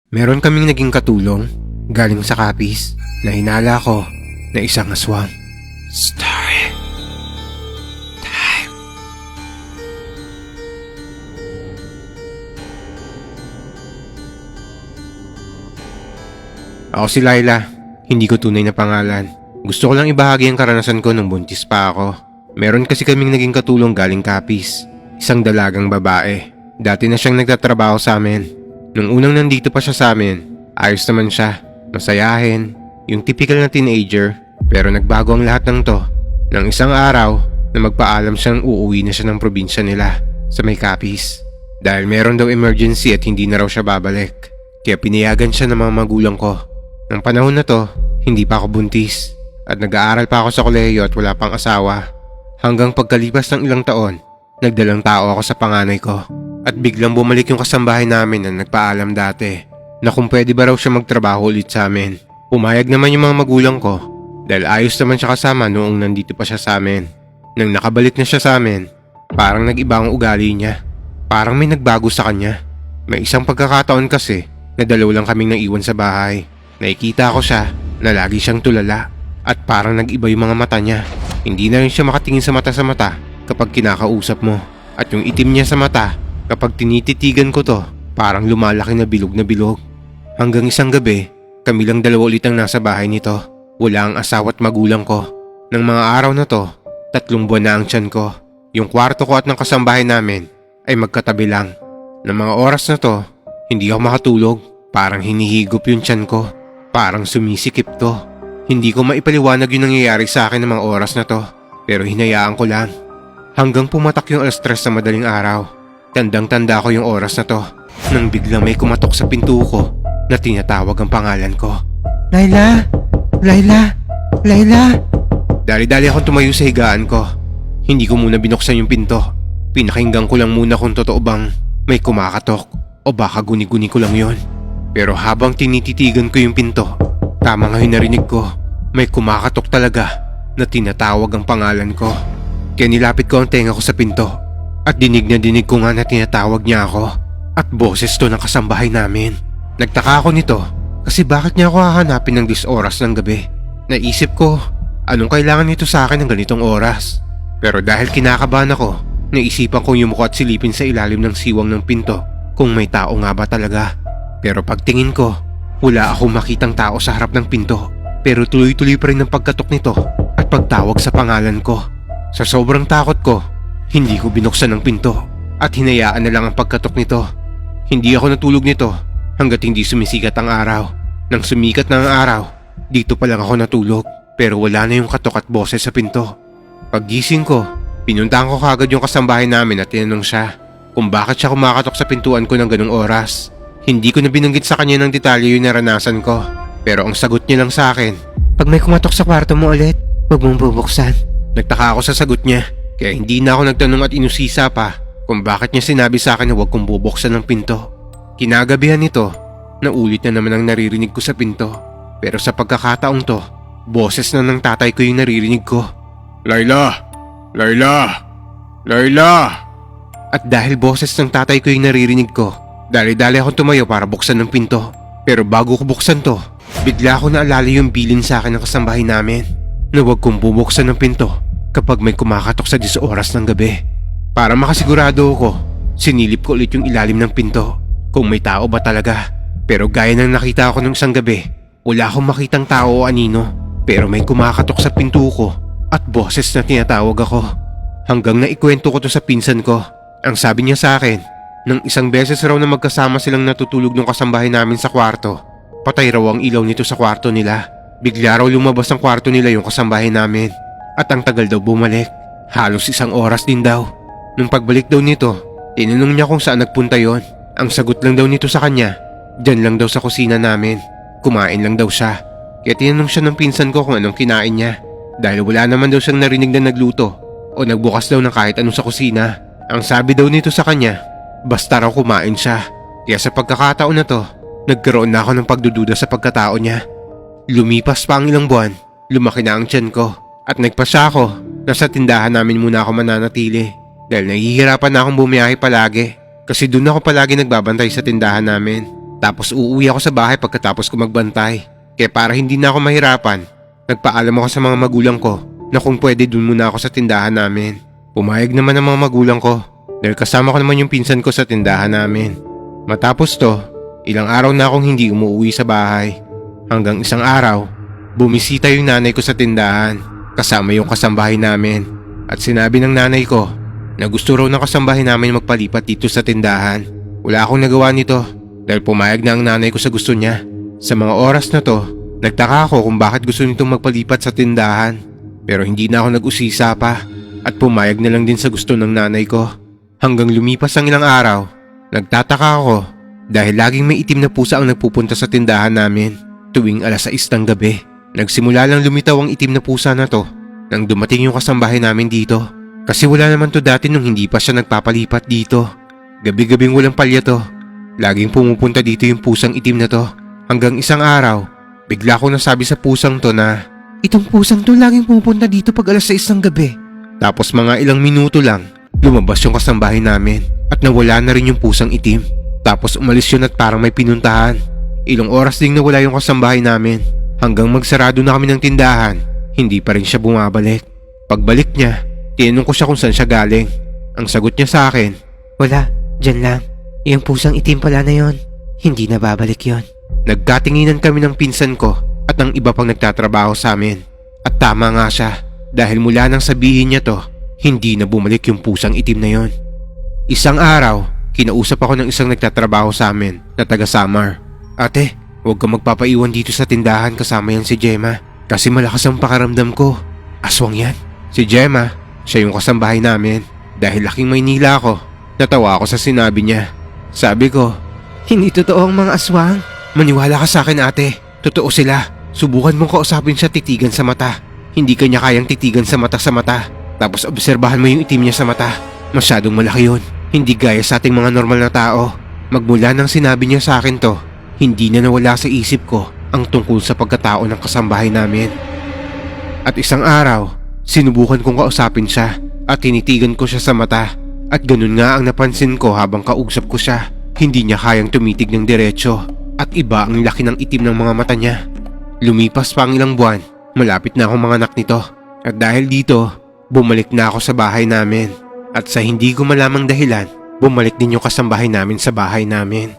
Meron kaming naging katulong galing sa Capiz na hinala ko na isang aswang. Story time. Ako si Laila, hindi ko tunay na pangalan. Gusto ko lang ibahagi ang karanasan ko nung buntis pa ako. Meron kasi kaming naging katulong galing Capiz, isang dalagang babae. Dati na siyang nagtatrabaho sa amin. Nung unang nandito pa siya sa amin, ayos naman siya, masayahin, yung typical na teenager. Pero nagbago ang lahat ng to nang isang araw na magpaalam siyang uuwi na siya ng probinsya nila sa may Capiz. Dahil meron daw emergency at hindi na raw siya babalik. Kaya pinayagan siya ng mga magulang ko. Nang panahon na to, hindi pa ako buntis at nag-aaral pa ako sa kolehiyo at wala pang asawa. Hanggang pagkalipas ng ilang taon, nagdalang tao ako sa panganay ko. At biglang bumalik yung kasambahay namin na nagpaalam dati na kung pwede ba raw siya magtrabaho ulit sa amin. Pumayag naman yung mga magulang ko dahil ayos naman siya kasama noong nandito pa siya sa amin. Nang nakabalik na siya sa amin, parang nag-iba ang ugali niya. Parang may nagbago sa kanya. May isang pagkakataon kasi na dalaw lang kaming naiwan sa bahay. Nakikita ko siya na lagi siyang tulala at parang nag-iba yung mga mata niya. Hindi na rin siya makatingin sa mata kapag kinakausap mo. At yung itim niya sa mata, kapag tinititigan ko to, parang lumalaki na bilog na bilog. Hanggang isang gabi, kami lang dalawa ulit ang nasa bahay nito. Wala ang asawa at magulang ko. Nang mga araw na to, 3 buwan na ang tiyan ko. Yung kwarto ko at ng kasambahay namin ay magkatabi lang. Nang mga oras na to, hindi ako makatulog. Parang hinihigop yung tiyan ko. Parang sumisikip to. Hindi ko maipaliwanag yung nangyayari sa akin ng mga oras na to. Pero hinayaan ko lang. Hanggang pumatak yung 3:00 na madaling araw. Tandang-tanda ko yung oras na to nang biglang may kumatok sa pinto ko na tinatawag ang pangalan ko. Laila! Laila! Laila! Dali-dali akong tumayo sa higaan ko. Hindi ko muna binuksan yung pinto. Pinakinggan ko lang muna kung totoo bang may kumakatok o baka guni-guni ko lang yon. Pero habang tinititigan ko yung pinto, tama nga yung narinig ko. May kumakatok talaga na tinatawag ang pangalan ko. Kaya nilapit ko ang tenga ko sa pinto. At dinig ko nga na tinatawag niya ako. At boses to ng kasambahay namin. Nagtaka ako nito kasi bakit niya ako hahanapin ng 10 oras ng gabi. Naisip ko, anong kailangan nito sa akin ng ganitong oras? Pero dahil kinakabahan ako, naisipan kong yumuko at silipin sa ilalim ng siwang ng pinto kung may tao nga ba talaga. Pero pagtingin ko, wala akong makitang tao sa harap ng pinto. Pero tuloy-tuloy pa rin ang pagkatok nito at pagtawag sa pangalan ko. Sa sobrang takot ko, hindi ko binuksan ang pinto at hinayaan na lang ang pagkatok nito. Hindi ako natulog nito hanggat hindi sumisikat ang araw. Nang sumikat na ang araw, dito pa lang ako natulog pero wala na yung katok at boses sa pinto. Paggising ko, pinuntahan ko kagad yung kasambahay namin at tinanong siya kung bakit siya kumakatok sa pintuan ko ng ganung oras. Hindi ko na binanggit sa kanya ng detalye yung naranasan ko pero ang sagot niya lang sa akin, "Pag may kumatok sa kwarto mo ulit, huwag mong bubuksan." Nagtaka ako sa sagot niya. Kaya hindi na ako nagtanong at inusisa pa kung bakit niya sinabi sa akin na huwag kong bubuksan ng pinto. Kinagabihan nito, naulit na naman ang naririnig ko sa pinto. Pero sa pagkakataong to, boses na ng tatay ko yung naririnig ko. Laila! Laila! Laila! At dahil boses ng tatay ko yung naririnig ko, dali-dali akong tumayo para buksan ng pinto. Pero bago ko buksan to, bigla ako naalala yung bilin sa akin ng kasambahay namin na huwag kong bubuksan ng pinto kapag may kumakatok sa 10 oras ng gabi. Para makasigurado ako, sinilip ko ulit yung ilalim ng pinto kung may tao ba talaga. Pero gaya ng nakita ko nung isang gabi, wala akong makitang tao o anino. Pero may kumakatok sa pinto ko at boses na tinatawag ako. Hanggang naikwento ko to sa pinsan ko. Ang sabi niya sa akin, nang isang beses raw na magkasama silang natutulog ng kasambahay namin sa kwarto, patay raw ang ilaw nito sa kwarto nila. Bigla raw lumabas ng kwarto nila yung kasambahay namin. At ang tagal daw bumalik. Halos 1 oras din daw. Nung pagbalik daw nito, tinanong niya kung saan nagpunta yon. Ang sagot lang daw nito sa kanya, dyan lang daw sa kusina namin. Kumain lang daw siya. Kaya tinanong siya ng pinsan ko kung anong kinain niya. Dahil wala naman daw siyang narinig na nagluto o nagbukas daw ng kahit anong sa kusina. Ang sabi daw nito sa kanya, basta raw kumain siya. Kaya sa pagkakataon na to, nagkaroon na ako ng pagdududa sa pagkatao niya. Lumipas pa ang ilang buwan, lumaki na ang tiyan ko. At nagpasya ako na sa tindahan namin muna ako mananatili dahil nahihirapan na akong bumiyahe palagi kasi doon ako palagi nagbabantay sa tindahan namin. Tapos uuwi ako sa bahay pagkatapos ko magbantay. Kaya para hindi na ako mahirapan, nagpaalam ako sa mga magulang ko na kung pwede dun muna ako sa tindahan namin. Pumayag naman ang mga magulang ko dahil kasama ko naman yung pinsan ko sa tindahan namin. Matapos to, ilang araw na akong hindi umuwi sa bahay. Hanggang isang araw, bumisita yung nanay ko sa tindahan kasama yung kasambahay namin. At sinabi ng nanay ko na gusto raw ng kasambahay namin magpalipat dito sa tindahan. Wala akong nagawa nito dahil pumayag na ang nanay ko sa gusto niya. Sa mga oras na to, nagtaka ako kung bakit gusto nitong magpalipat sa tindahan. Pero hindi na ako nag-usisa pa at pumayag na lang din sa gusto ng nanay ko. Hanggang lumipas ang ilang araw, nagtataka ako dahil laging may itim na pusa ang nagpupunta sa tindahan namin tuwing alas 6 ng gabi. Nagsimula lang lumitaw ang itim na pusa na to nang dumating yung kasambahay namin dito. Kasi wala naman to dati nung hindi pa siya nagpapalipat dito. Gabi-gabing walang palya to. Laging pumupunta dito yung pusang itim na to. Hanggang isang araw, bigla ko nasabi sa pusang to na, "Itong pusang to laging pumupunta dito pag alas 6 ng gabi." Tapos mga ilang minuto lang, lumabas yung kasambahay namin at nawala na rin yung pusang itim. Tapos umalis yun at parang may pinuntahan. Ilang oras ding nawala yung kasambahay namin. Hanggang magsarado na kami ng tindahan, hindi pa rin siya bumabalik. Pagbalik niya, tinanong ko siya kung saan siya galing. Ang sagot niya sa akin, "Wala, dyan lang. Yung pusang itim pala na yon. Hindi na babalik yon." Nagkatinginan kami ng pinsan ko at ng iba pang nagtatrabaho sa amin. At tama nga siya dahil mula nang sabihin niya to, hindi na bumalik yung pusang itim na yon. Isang araw, kinausap ako ng isang nagtatrabaho sa amin na taga Samar. "Ate, huwag kang magpapaiwan dito sa tindahan kasama yan si Gemma kasi malakas ang pakaramdam ko." "Aswang yan." Si Gemma, siya yung kasambahay namin. Dahil laking Maynila ako, natawa ako sa sinabi niya. Sabi ko, "Hindi totoo ang mga aswang." "Maniwala ka sa akin ate, totoo sila. Subukan mong kausapin siya titigan sa mata. Hindi kanya kayang titigan sa mata. Tapos obserbahan mo yung itim niya sa mata. Masyadong malaki yun. Hindi gaya sa ating mga normal na tao." Magmula nang sinabi niya sa akin to, hindi na nawala sa isip ko ang tungkol sa pagkatao ng kasambahay namin. At isang araw, sinubukan kong kausapin siya at tinitigan ko siya sa mata. At ganun nga ang napansin ko habang kausap ko siya. Hindi niya kayang tumitig ng diretso at iba ang laki ng itim ng mga mata niya. Lumipas pa ang ilang buwan, malapit na akong manganak nito. At dahil dito, bumalik na ako sa bahay namin. At sa hindi ko malamang dahilan, bumalik din yung kasambahay namin sa bahay namin.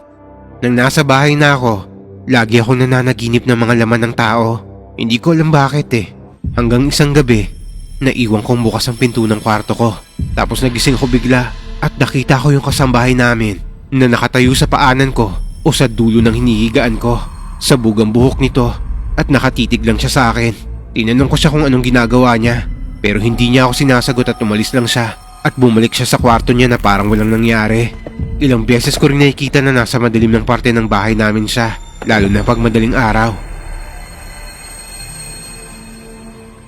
Nang nasa bahay na ako, lagi ako nananaginip ng mga laman ng tao. Hindi ko alam bakit Hanggang isang gabi, naiwan kong bukas ang pinto ng kwarto ko. Tapos nagising ako bigla at nakita ko yung kasambahay namin na nakatayo sa paanan ko o sa dulo ng hinihigaan ko. Sabog ang buhok nito at nakatitig lang siya sa akin. Tinanong ko siya kung anong ginagawa niya pero hindi niya ako sinasagot at umalis lang siya. At bumalik siya sa kwarto niya na parang walang nangyari. Ilang beses ko rin nakikita na nasa madilim ng parte ng bahay namin siya, lalo na pag madaling araw.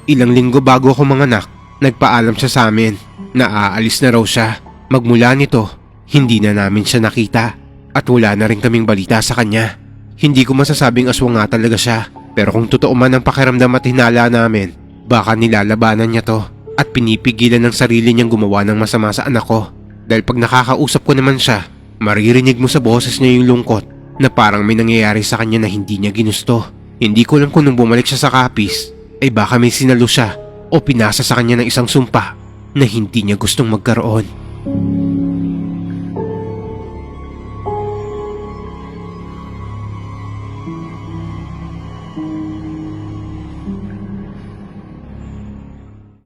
Ilang linggo bago ako manganak, nagpaalam siya sa amin na aalis na raw siya. Magmula nito, hindi na namin siya nakita at wala na rin kaming balita sa kanya. Hindi ko masasabing aswang nga talaga siya, pero kung totoo man ang pakiramdam at hinala namin, baka nilalabanan niya to at pinipigilan ng sarili niyang gumawa ng masama sa anak ko. Dahil pag nakakausap ko naman siya, maririnig mo sa boses niya yung lungkot na parang may nangyayari sa kanya na hindi niya ginusto. Hindi ko alam kung nung bumalik siya sa Capiz, ay baka may sinalo siya o pinasa sa kanya ng isang sumpa na hindi niya gustong magkaroon.